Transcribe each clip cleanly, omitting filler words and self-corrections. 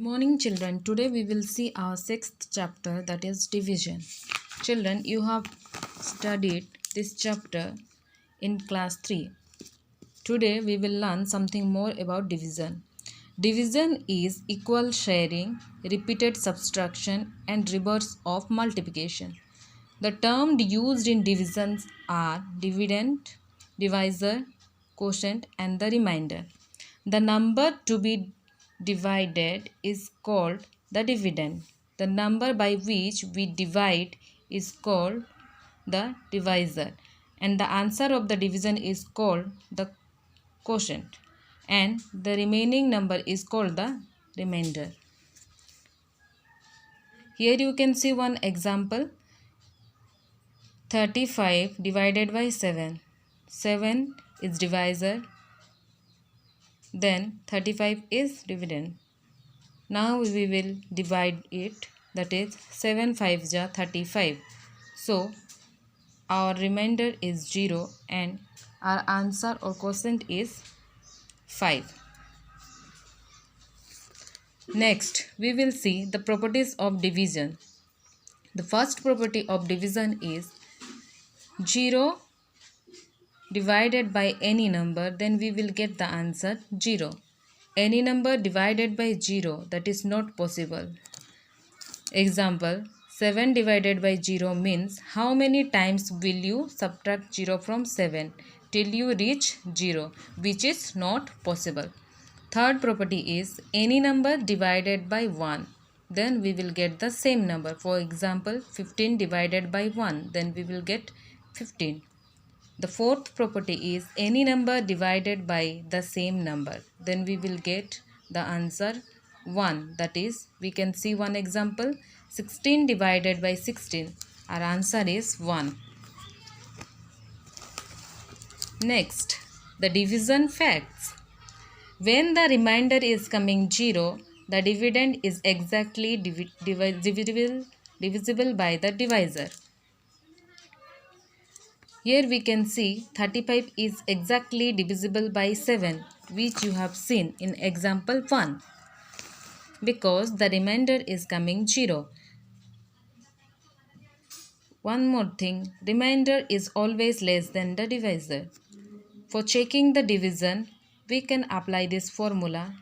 Morning children, today we will see our sixth chapter, that is division. Children, you have studied this chapter in class 3. Today we will learn something more about division. Division is equal sharing, repeated subtraction and reverse of multiplication. The terms used in divisions are dividend, divisor, quotient and the remainder. The number to be divided is called the dividend. The number by which we divide is called the divisor, and the answer of the division is called the quotient, and the remaining number is called the remainder. Here you can see one example. 35 divided by 7. 7 is divisor, then 35 is dividend. Now we will divide it, that is 7 5s are 35. So our remainder is 0 and our answer or quotient is 5. Next we will see the properties of division. The first property of division is 0 divided by any number, then we will get the answer 0. Any number divided by 0, that is not possible. Example, 7 divided by 0 means how many times will you subtract 0 from 7 till you reach 0, which is not possible. Third property is any number divided by 1, then we will get the same number. For example, 15 divided by 1, then we will get 15. The fourth property is any number divided by the same number, then we will get the answer 1. That is, we can see one example, 16 divided by 16, our answer is 1. Next, the division facts. When the remainder is coming 0, the dividend is exactly divisible by the divisor. Here we can see 35 is exactly divisible by 7, which you have seen in example 1, because the remainder is coming 0. One more thing, remainder is always less than the divisor. For checking the division, we can apply this formula.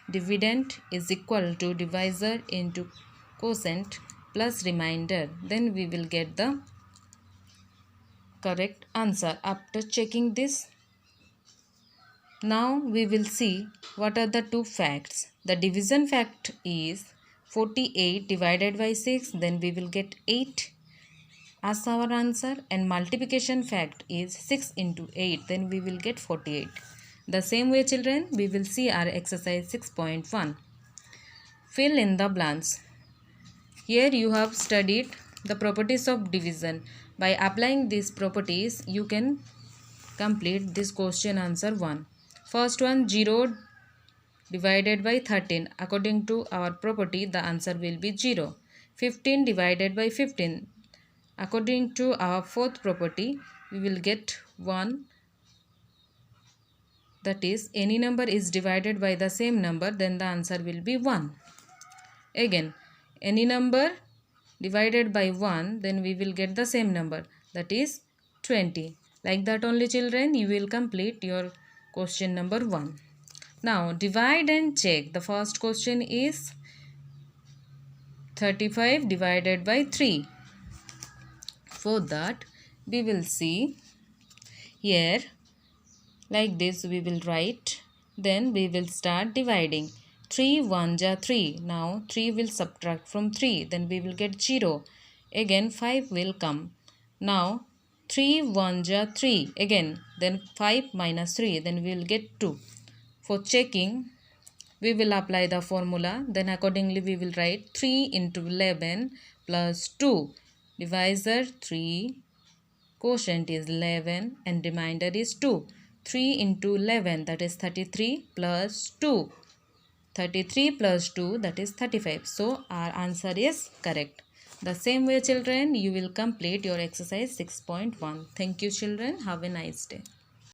Dividend is equal to divisor into quotient plus remainder. Then we will get the correct answer after checking this. Now we will see what are the two facts. The division fact is 48 divided by 6, then we will get 8 as our answer, and multiplication fact is 6 into 8, then we will get 48. The same way children, we will see our exercise 6.1. Fill in the blanks. Here you have studied the properties of division. By applying these properties, you can complete this question answer 1. First one, 0 divided by 13. According to our property, the answer will be 0. 15 divided by 15. According to our fourth property, we will get 1. That is, any number is divided by the same number, then the answer will be 1. Again, any number divided by 1, then we will get the same number, that is 20. Like that only children, you will complete your question number 1. Now divide and check. The first question is 35 divided by 3. For that, we will see here like this we will write, then we will start dividing. 3 1s are 3. Now 3 will subtract from 3, then we will get 0. Again 5 will come. Now 3 1s are 3 again, then 5 minus 3, then we will get 2. For checking, we will apply the formula, then accordingly we will write 3 into 11 plus 2. Divisor 3, quotient is 11 and remainder is 2. 3 into 11, that is 33 plus 2. 33 plus 2, that is 35. So our answer is correct. The same way children, you will complete your exercise 6.1. Thank you children. Have a nice day.